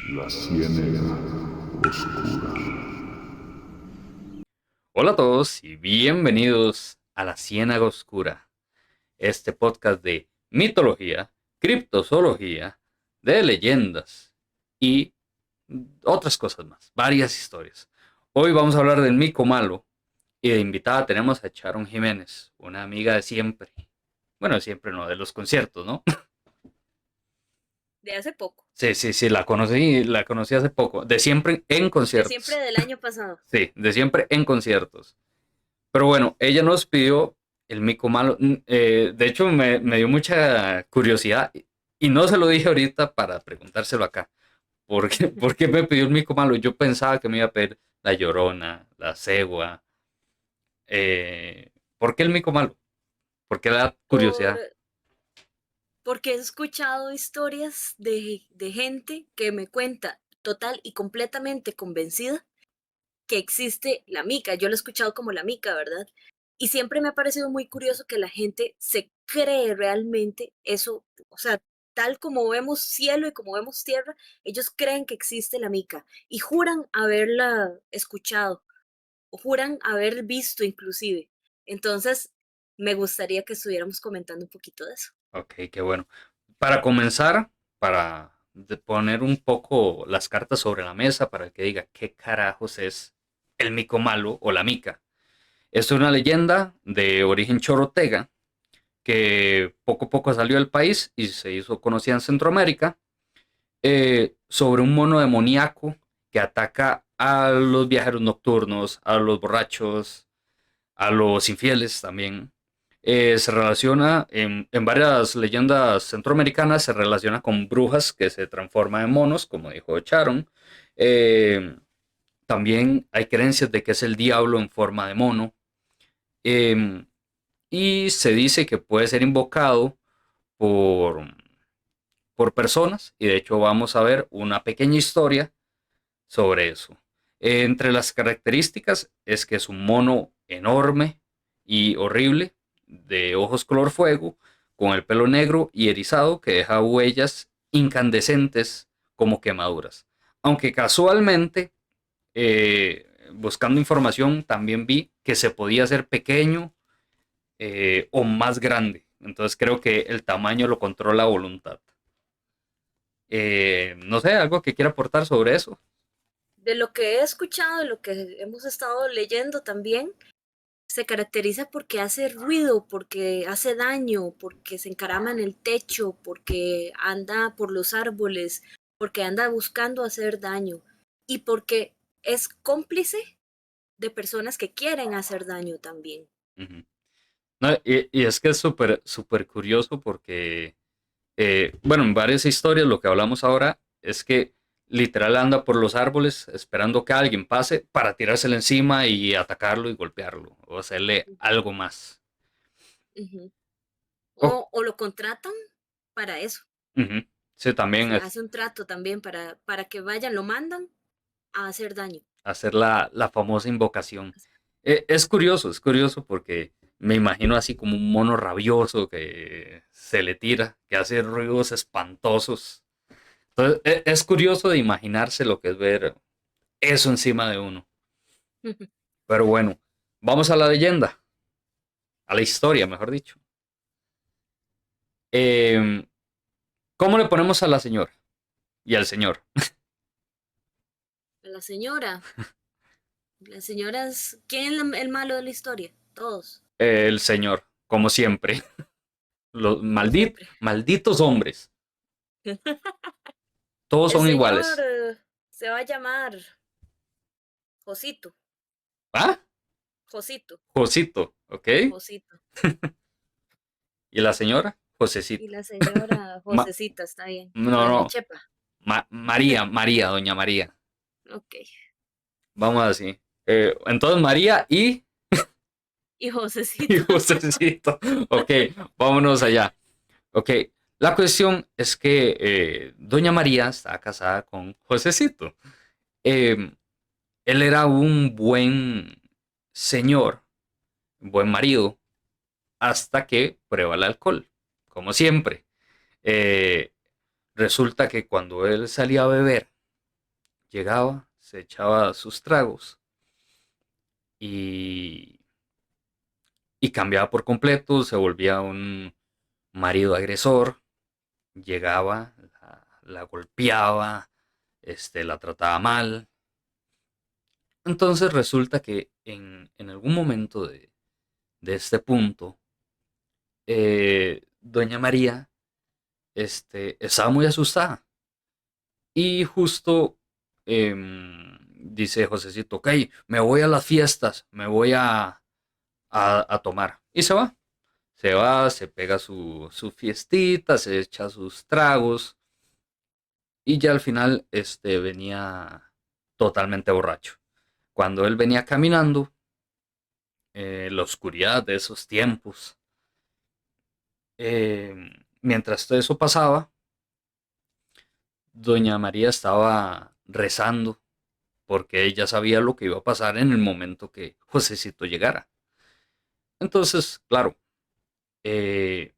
La Ciénega Oscura. Hola a todos y bienvenidos a La Ciénaga Oscura, este podcast de mitología, criptozoología, de leyendas y otras cosas más, varias historias. Hoy vamos a hablar del mico malo y de invitada tenemos a Sharon Jiménez, una amiga de siempre. Bueno, de siempre no, de los conciertos, ¿no? De hace poco, Sí, la conocí hace poco, de siempre en de siempre conciertos. del año pasado. Sí, de siempre en conciertos. Pero bueno, ella nos pidió el mico malo. De hecho, me dio mucha curiosidad y no se lo dije ahorita para preguntárselo acá. ¿Por qué me pidió el mico malo? Yo pensaba que me iba a pedir la llorona, la cegua. ¿Por qué el mico malo? ¿Por qué la Por, curiosidad? porque he escuchado historias de gente que me cuenta total y completamente convencida que existe la mica. Yo lo he escuchado como la mica, ¿verdad? Y siempre me ha parecido muy curioso que la gente se cree realmente eso, o sea, tal como vemos cielo y como vemos tierra, ellos creen que existe la mica y juran haberla escuchado o juran haber visto inclusive. Entonces, me gustaría que estuviéramos comentando un poquito de eso. Ok, qué bueno. Para comenzar, para poner un poco las cartas sobre la mesa para el que diga qué carajos es el mico malo o la mica. Es una leyenda de origen chorotega que poco a poco salió del país y se hizo conocida en Centroamérica, sobre un mono demoníaco que ataca a los viajeros nocturnos, a los borrachos, a los infieles también. Se relaciona en varias leyendas centroamericanas, se relaciona con brujas que se transforman en monos, como dijo Charon. Eh, También hay creencias de que es el diablo en forma de mono. Eh, y se dice que puede ser invocado por, por personas, y de hecho vamos a ver una pequeña historia sobre eso. Entre las características es que es un mono enorme y horrible, de ojos color fuego, con el pelo negro y erizado que deja huellas incandescentes como quemaduras. Aunque casualmente, buscando información, también vi que se podía hacer pequeño, o más grande. Entonces creo que el tamaño lo controla a voluntad. No sé, algo que quiera aportar sobre eso. De lo que he escuchado, de lo que hemos estado leyendo también, se caracteriza porque hace ruido, porque hace daño, porque se encarama en el techo, porque anda por los árboles, porque anda buscando hacer daño y porque es cómplice de personas que quieren hacer daño también. Ujú. No, y es que es súper, súper curioso porque, bueno, en varias historias lo que hablamos ahora es que literal anda por los árboles esperando que alguien pase para tirárselo encima y atacarlo y golpearlo o hacerle algo más. Ujú. Oh, O lo contratan para eso. ujú. Sí, también Se es hace un trato también para que vayan, lo mandan a hacer daño. hacer la famosa invocación. Es curioso porque me imagino así como un mono rabioso que se le tira, que hace ruidos espantosos. Entonces, es curioso de imaginarse lo que es ver eso encima de uno. Pero bueno, vamos a la leyenda, a la historia, mejor dicho. Em, ¿Cómo le ponemos a la señora y al señor? La señora, las señoras, ¿quién es el malo de la historia? Todos, El señor, como siempre. Los como siempre. malditos hombres. Todos El son señor iguales. se va a llamar Josito, ¿Ah? Josito, Josito, ¿ok? Josito. ¿Y la señora? Y Josecito. la señora Ma- Josecita, está bien. no, Doña no. Chepa. María, doña María. Ok. Vamos así. Entonces María Y y Josecito. Josecito. Ok, vámonos allá. Ok, la cuestión es que, doña María está casada con Josecito. Eh, Él era un buen señor, un buen marido, hasta que prueba el alcohol, como siempre. Eh, Resulta que cuando él salía a beber, llegaba, se echaba sus tragos y, y cambiaba por completo, se volvía un marido agresor, llegaba, la golpeaba, la trataba mal. Entonces resulta que en algún momento de este punto, doña María estaba muy asustada y justo dice Josecito, ok, me voy a las fiestas, me voy a tomar. Y se va, se pega su fiestita, se echa sus tragos y ya al final venía totalmente borracho. Cuando él venía caminando, la oscuridad de esos tiempos, mientras todo eso pasaba, doña María estaba rezando porque ella sabía lo que iba a pasar en el momento que Josecito llegara. Entonces, claro, eh,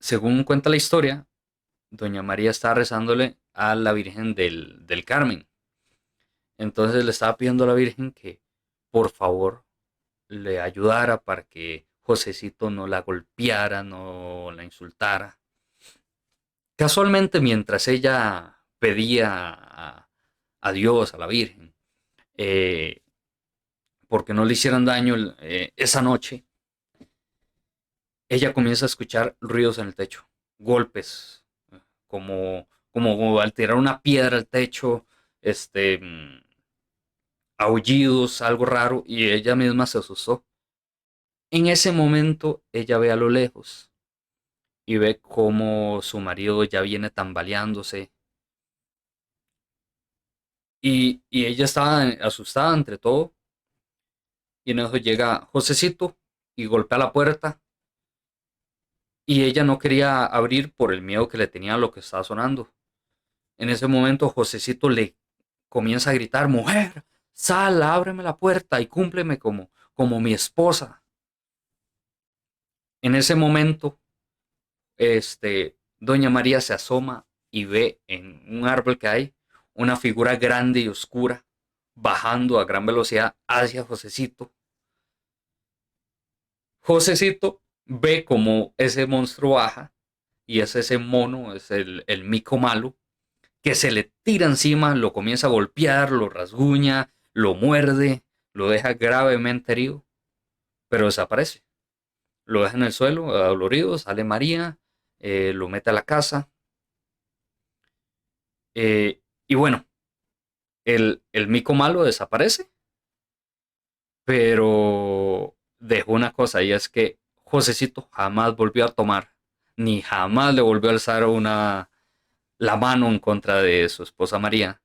según cuenta la historia, doña María estaba rezándole a la Virgen del Carmen. Entonces le estaba pidiendo a la Virgen que por favor le ayudara para que Josecito no la golpeara, no la insultara. Casualmente, mientras ella pedía a Dios, a la Virgen, eh, porque no le hicieran daño esa noche, ella comienza a escuchar ruidos en el techo, golpes, como al tirar una piedra al techo, este, mm, aullidos, algo raro, y ella misma se asustó. En ese momento, ella ve a lo lejos y ve cómo su marido ya viene tambaleándose, y ella estaba asustada entre todo, y en eso llega Josecito y golpea la puerta, y ella no quería abrir por el miedo que le tenía a lo que estaba sonando. En ese momento Josecito le comienza a gritar, mujer, sal, ábreme la puerta y cúmpleme como mi esposa. En ese momento, doña María se asoma y ve en un árbol que hay una figura grande y oscura bajando a gran velocidad hacia Josecito. Josecito ve como ese monstruo baja y es ese mono, es el mico malo, que se le tira encima, lo comienza a golpear, lo rasguña, lo muerde, lo deja gravemente herido, pero desaparece. Lo deja en el suelo, adolorido, sale María, lo mete a la casa. Y bueno, el mico malo desaparece, pero dejó una cosa y es que Josecito jamás volvió a tomar, ni jamás le volvió a alzar la mano en contra de su esposa María.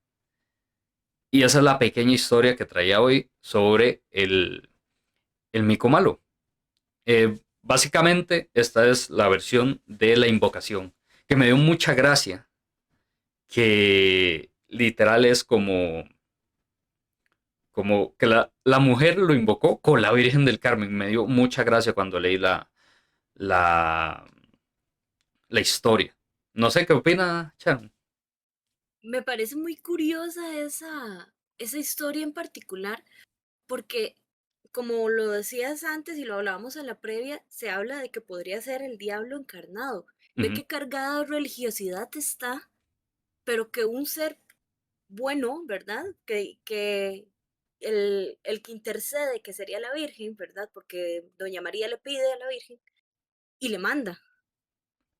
Y esa es la pequeña historia que traía hoy sobre el mico malo. Básicamente, esta es la versión de la invocación, que me dio mucha gracia, que literal es como que la mujer lo invocó con la Virgen del Carmen. Me dio mucha gracia cuando leí la, la historia. No sé qué opina, Chan. Me parece muy curiosa esa historia en particular, porque como lo decías antes y lo hablábamos en la previa, se habla de que podría ser el diablo encarnado. Ve Ujú, qué cargada de religiosidad está, pero que un ser bueno, ¿verdad? Que el que intercede, que sería la Virgen, ¿verdad? Porque Doña María le pide a la Virgen y le manda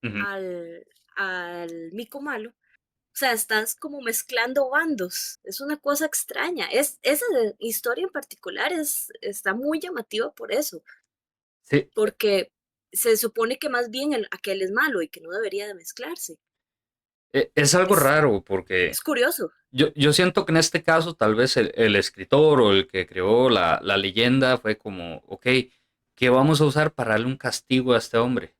ujú. al mico malo. O sea, estás como mezclando bandos. Es una cosa extraña. Esa historia en particular está muy llamativa por eso, Sí, porque se supone que más bien aquel es malo y que no debería de mezclarse. es algo Es, raro porque es curioso. yo siento que en este caso tal vez el escritor o el que creó la leyenda fue como, ok, ¿qué vamos a usar para darle un castigo a este hombre?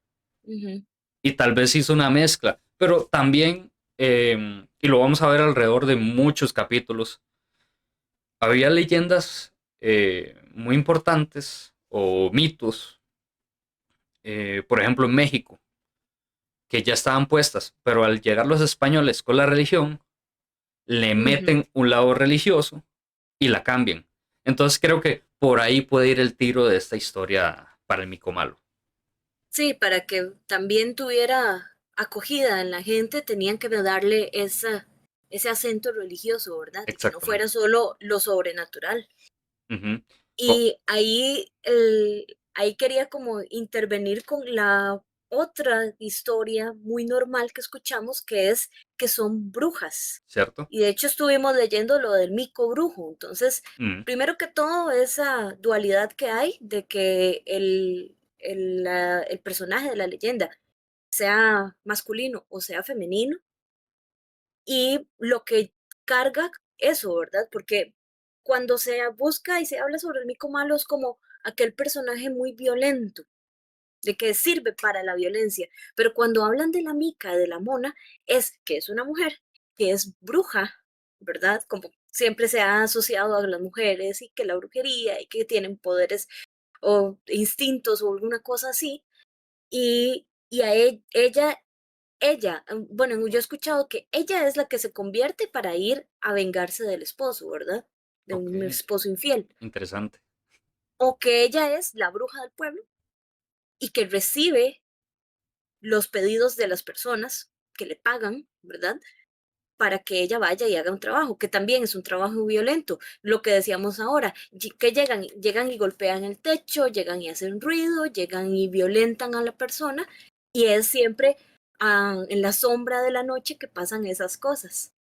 Ujú, Y tal vez hizo una mezcla, pero también, y lo vamos a ver alrededor de muchos capítulos, había leyendas muy importantes o mitos, por ejemplo en México, que ya estaban puestas, pero al llegar los españoles con la religión, le Ujú. meten un lado religioso y la cambian. Entonces creo que por ahí puede ir el tiro de esta historia para el mico malo. Sí, para que también tuviera acogida en la gente, tenían que darle ese acento religioso, ¿verdad? Y que no fuera Exactamente. solo lo sobrenatural. Ujú. Co- Y ahí quería como intervenir con la otra historia muy normal que escuchamos, que es que son brujas. ¿Cierto? Y de hecho estuvimos leyendo lo del mico brujo. Entonces, Mm, primero que todo, esa dualidad que hay de que el personaje de la leyenda sea masculino o sea femenino, y lo que carga eso, ¿verdad? Porque cuando se busca y se habla sobre el mico malo es como aquel personaje muy violento, de que sirve para la violencia, pero cuando hablan de la mica, de la mona, es que es una mujer, que es bruja, ¿verdad? Como siempre se ha asociado a las mujeres y que la brujería y que tienen poderes o instintos o alguna cosa así, y ella, bueno, yo he escuchado que ella es la que se convierte para ir a vengarse del esposo, ¿verdad? De ok, un esposo infiel. interesante. O que ella es la bruja del pueblo y que recibe los pedidos de las personas que le pagan, ¿verdad? Para que ella vaya y haga un trabajo, que también es un trabajo violento. Lo que decíamos ahora, que llegan y golpean el techo, llegan y hacen ruido, llegan y violentan a la persona, y es siempre en la sombra de la noche que pasan esas cosas,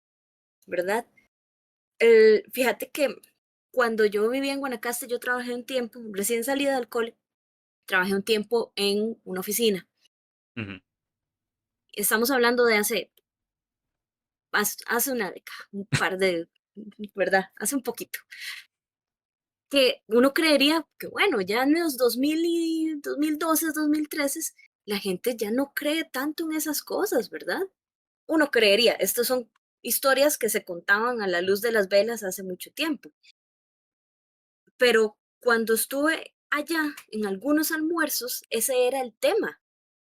¿verdad? Fíjate que cuando yo vivía en Guanacaste, yo trabajé un tiempo, recién salida del cole, trabajé un tiempo en una oficina. Ujú. Estamos hablando de hace una década, un par de, ¿verdad? Hace un poquito. Que uno creería que, bueno, ya en los 2000 y 2012, 2013, la gente ya no cree tanto en esas cosas, ¿verdad? Uno creería, estas son historias que se contaban a la luz de las velas hace mucho tiempo. Pero cuando estuve allá en algunos almuerzos, ese era el tema.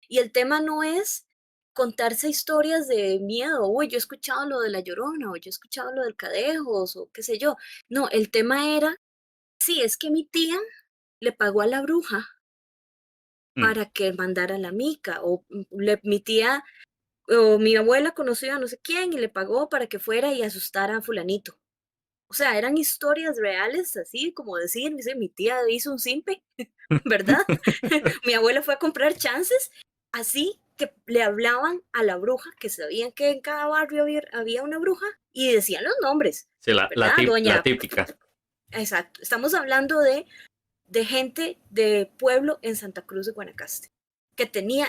Y el tema no es contarse historias de miedo, uy, yo he escuchado lo de la Llorona, o yo he escuchado lo del Cadejos, o qué sé yo. No, el tema era, sí, es que mi tía le pagó a la bruja Mm, para que mandara la mica, o mi tía o mi abuela conoció a no sé quién y le pagó para que fuera y asustara a fulanito. O sea, eran historias reales, así como decir, dice, mi tía hizo un simpe, ¿verdad? Mi abuela fue a comprar chances, así que le hablaban a la bruja, que sabían que en cada barrio había una bruja, y decían los nombres, sí, ¿verdad? la Doña, típica. exacto, estamos hablando de gente de pueblo en Santa Cruz de Guanacaste, que tenía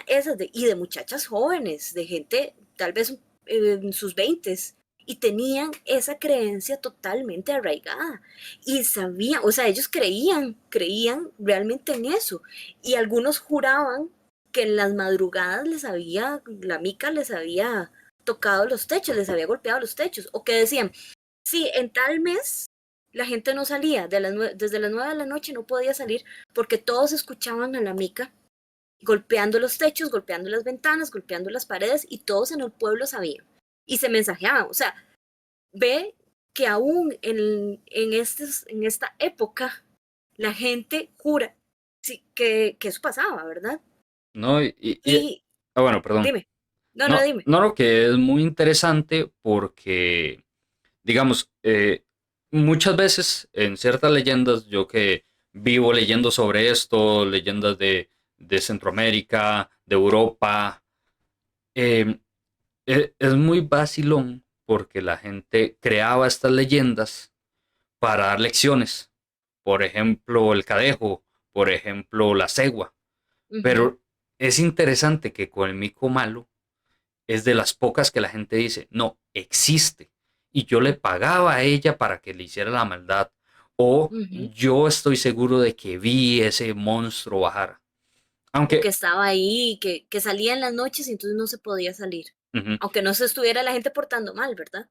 y de muchachas jóvenes, de gente tal vez en sus veintes, y tenían esa creencia totalmente arraigada y sabían, o sea, ellos creían realmente en eso, y algunos juraban que en las madrugadas la mica les había tocado los techos, les había golpeado los techos, o que decían, sí, en tal mes la gente no salía, desde las 9 de la noche no podía salir porque todos escuchaban a la mica golpeando los techos, golpeando las ventanas, golpeando las paredes, y todos en el pueblo sabían. Y se mensajeaban, o sea, ve que aún en esta época la gente jura, sí, que eso pasaba, ¿verdad? No, Y bueno, perdón. dime, no, No, dime. no, lo que es muy interesante porque, digamos, muchas veces en ciertas leyendas, yo que vivo leyendo sobre esto, leyendas de Centroamérica, de Europa, eh, es muy vacilón porque la gente creaba estas leyendas para dar lecciones. Por ejemplo, el cadejo, por ejemplo, la cegua. Ujú, Pero es interesante que con el mico malo es de las pocas que la gente dice, no, existe. Y yo le pagaba a ella para que le hiciera la maldad. O ujú. yo estoy seguro de que vi ese monstruo bajar. O que Aunque, estaba ahí, que salía en las noches y entonces no se podía salir. ujú, Aunque no se estuviera la gente portando mal, ¿verdad?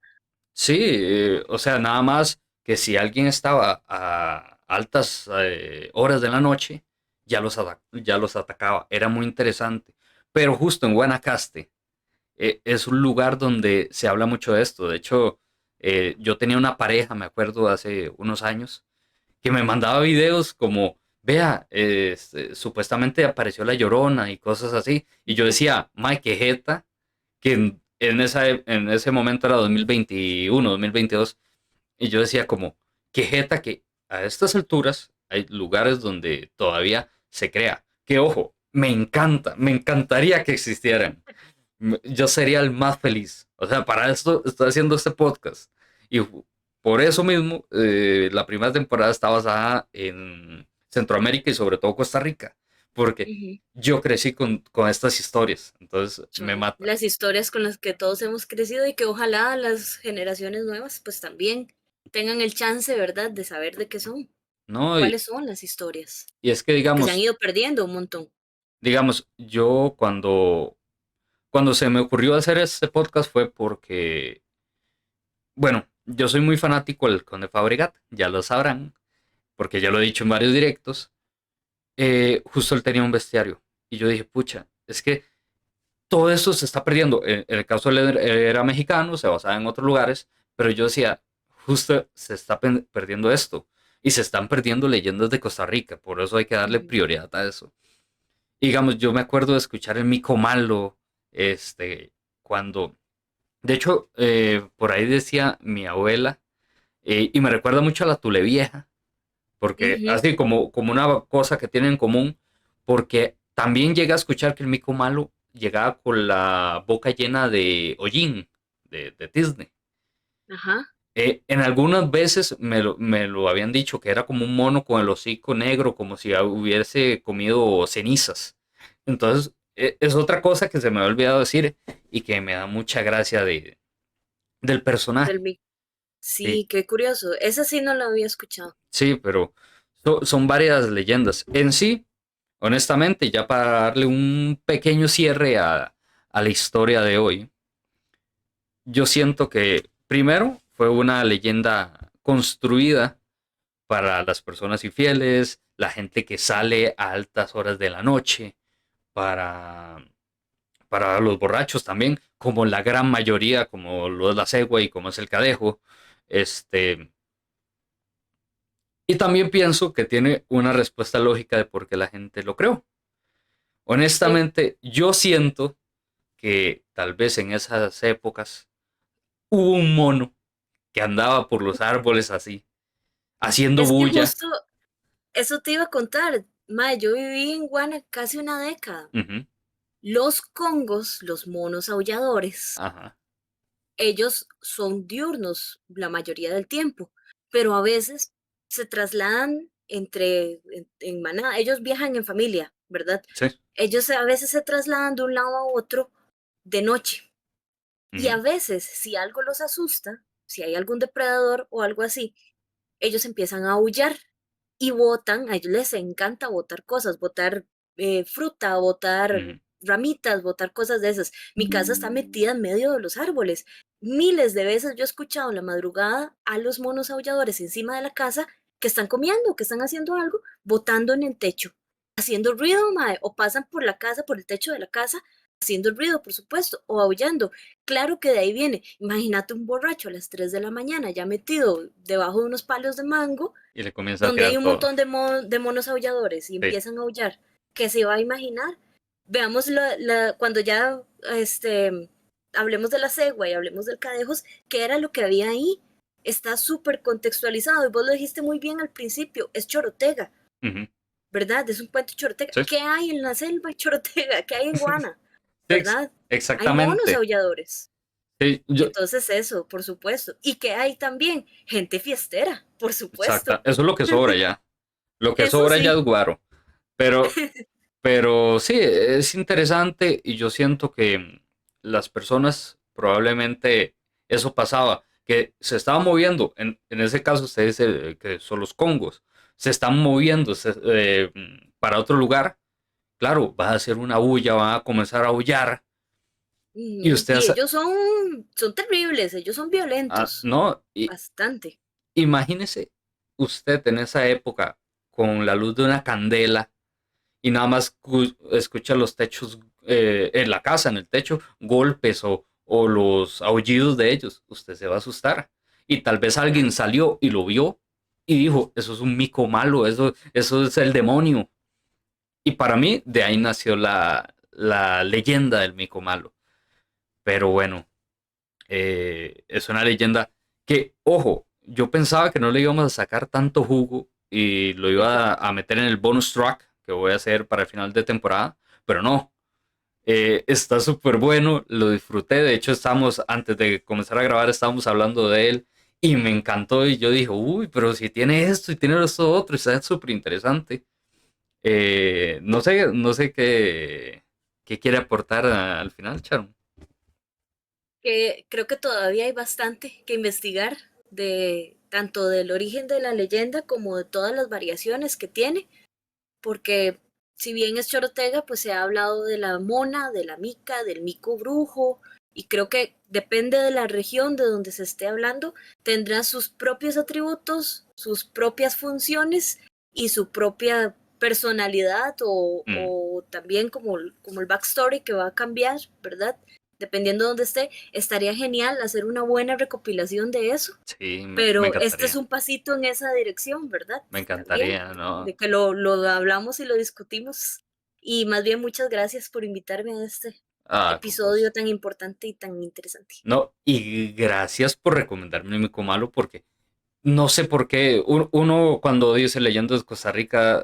sí, o sea, nada más que si alguien estaba a altas horas de la noche, ya los atacaba. Era muy interesante. Pero justo en Guanacaste, es un lugar donde se habla mucho de esto. De hecho, Yo tenía una pareja, me acuerdo, hace unos años, que me mandaba videos como, vea, supuestamente apareció la Llorona y cosas así. Y yo decía, mae, qué jeta, que en ese momento era 2021, 2022. Y yo decía como, qué jeta que a estas alturas hay lugares donde todavía se crea. Que ojo, me encanta, me encantaría que existieran. Yo sería el más feliz. O sea, para esto estoy haciendo este podcast. Y por eso mismo, la primera temporada está basada en Centroamérica y sobre todo Costa Rica. Porque Ujú. yo crecí con estas historias. Entonces me Son mata. las historias con las que todos hemos crecido y que ojalá las generaciones nuevas pues también tengan el chance, ¿verdad?, de saber de qué son, ¿No? cuáles son las historias, Y es que que se han digamos, ido perdiendo un montón. yo cuando se me ocurrió hacer este podcast fue porque, bueno, yo soy muy fanático del Conde Fabregat, ya lo sabrán, porque ya lo he dicho en varios directos. Justo él tenía un bestiario. Y yo dije, pucha, es que todo esto se está perdiendo. En el caso de él era mexicano, se basaba en otros lugares, pero yo decía, justo se está perdiendo esto. Y se están perdiendo leyendas de Costa Rica, por eso hay que darle Ujú. prioridad a eso. Y digamos, yo me acuerdo de escuchar el Mico Malo, cuando, de hecho, por ahí decía mi abuela, y me recuerda mucho a la Tule Vieja, porque Ujú. así como una cosa que tienen en común, porque también llega a escuchar que el Mico Malo llegaba con la boca llena de hollín, de tizne. Ajá. En algunas veces me lo habían dicho que era como un mono con el hocico negro, como si hubiese comido cenizas. Entonces, es otra cosa que se me ha olvidado decir y que me da mucha gracia del Del personaje. mic. Sí, Sí, qué curioso. Esa sí no la había escuchado. sí, pero son varias leyendas. En sí, honestamente, ya para darle un pequeño cierre a la historia de hoy, yo siento que primero fue una leyenda construida para las personas infieles, la gente que sale a altas horas de la noche, para, para los borrachos también, como la gran mayoría, como lo es la cegua y como es el cadejo. Este, y también pienso que tiene una respuesta lógica de por qué la gente lo creó. Sí. Honestamente, yo siento que tal vez en esas épocas hubo un mono que andaba por los árboles así, haciendo Es que bulla. justo eso te iba a contar. Mae, yo viví en Guana casi una década. Ujú, Los congos, los monos aulladores, ajá, ellos son diurnos la mayoría del tiempo, pero a veces se trasladan en manada. Ellos viajan en familia, ¿verdad? sí, Ellos a veces se trasladan de un lado a otro de noche. Y a ujú, veces, si algo los asusta, si hay algún depredador o algo así, ellos empiezan a aullar y botan, a ellos les encanta botar cosas, botar fruta, botar ujú, ramitas, botar cosas de esas. Mi casa está metida en medio de los árboles. Miles de veces yo he escuchado en la madrugada a los monos aulladores encima de la casa que están comiendo, que están haciendo algo, botando en el techo, haciendo ruido, mae, o pasan por la casa, por el techo de la casa, haciendo ruido, por supuesto, o aullando. Claro que de ahí viene. Imagínate un borracho a las 3 de la mañana ya metido debajo de unos palos de mango y le comienza a donde hay tirar un todo. montón de monos aulladores y Sí, empiezan a aullar. ¿Qué se va a imaginar? Veamos cuando ya hablemos de la cegua y hablemos del cadejos, ¿qué era lo que había ahí? Está súper contextualizado y vos lo dijiste muy bien al principio, es Chorotega, ujú, ¿verdad? Es un cuento Chorotega. sí, ¿Qué hay en la selva Chorotega? ¿Qué hay en Guana? sí, ¿Verdad? Hay monos exactamente. aulladores. Sí, Entonces eso, por supuesto. ¿Y qué hay también? Gente fiestera, por supuesto. eso es lo que sobra ya. Lo que Eso sobra ya es sí. guaro. Pero, pero sí, es interesante y yo siento que las personas probablemente eso pasaba, que se estaban moviendo. En ese caso, usted dice que son los congos. Se están moviendo para otro lugar. Claro, va a hacer una bulla, van a comenzar a aullar. Y Ujú. usted, Y ellos son terribles, ellos son violentos, no, bastante. imagínese usted en esa época con la luz de una candela y nada más escucha los techos en la casa, en el techo, golpes o los aullidos de ellos. Usted se va a asustar. Y tal vez alguien salió y lo vio y dijo, eso es un mico malo, eso es el demonio. Y para mí, de ahí nació la leyenda del mico malo. Pero bueno, es una leyenda que, ojo, yo pensaba que no le íbamos a sacar tanto jugo y lo iba a meter en el bonus track que voy a hacer para el final de temporada, pero no. Está súper bueno, lo disfruté. De hecho, antes de comenzar a grabar, estábamos hablando de él y me encantó. Y yo dije, uy, pero si tiene esto y tiene esto otro, está súper interesante. No sé qué quiere aportar al final, Charon. Que creo que todavía hay bastante que investigar de tanto del origen de la leyenda como de todas las variaciones que tiene, porque si bien es Chorotega, pues se ha hablado de la mona, de la mica, del mico brujo, y creo que depende de la región de donde se esté hablando, tendrá sus propios atributos, sus propias funciones y su propia personalidad Mm, o también como el backstory que va a cambiar, ¿verdad? Dependiendo de dónde esté, estaría genial hacer una buena recopilación de eso, sí, me pero este es encantaría. un pasito en esa dirección, ¿verdad? Me También, encantaría, ¿no? de que lo hablamos y lo discutimos. Y más bien muchas gracias por invitarme a este Ah, con episodio gusto. tan importante y tan interesante. No, y gracias por recomendarme Mico Malo porque no sé por qué uno cuando dice leyendas de Costa Rica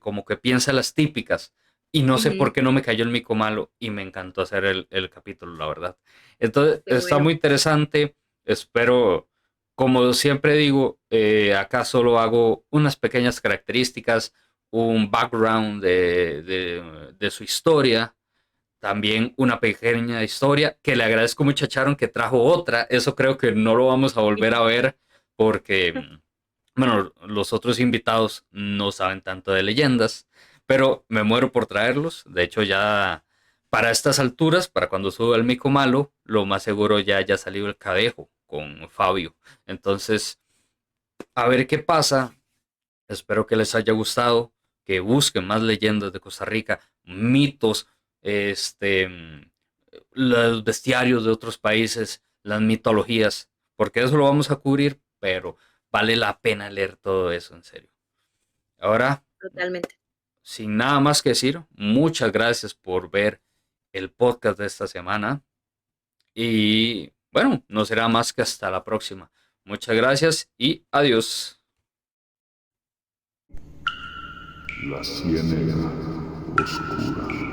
como que piensa las típicas y no sé por Ujú, qué no me cayó el Mico Malo y me encantó hacer el capítulo, la verdad. Entonces qué está bueno, muy interesante, espero, como siempre digo, acá solo hago unas pequeñas características, un background de su historia, también una pequeña historia que le agradezco mucho a Charon que trajo otra. Eso creo que no lo vamos a volver a ver porque, bueno, los otros invitados no saben tanto de leyendas, pero me muero por traerlos. De hecho, ya para estas alturas, para cuando suba el Mico Malo, lo más seguro ya haya salido el Cadejo con Fabio. Entonces, a ver qué pasa. Espero que les haya gustado, que busquen más leyendas de Costa Rica, mitos, los bestiarios de otros países, las mitologías, porque eso lo vamos a cubrir, pero vale la pena leer todo eso en serio. Ahora, totalmente. sin nada más que decir, muchas gracias por ver el podcast de esta semana y bueno, no será más que hasta la próxima. Muchas gracias y adiós. La ciénaga oscura.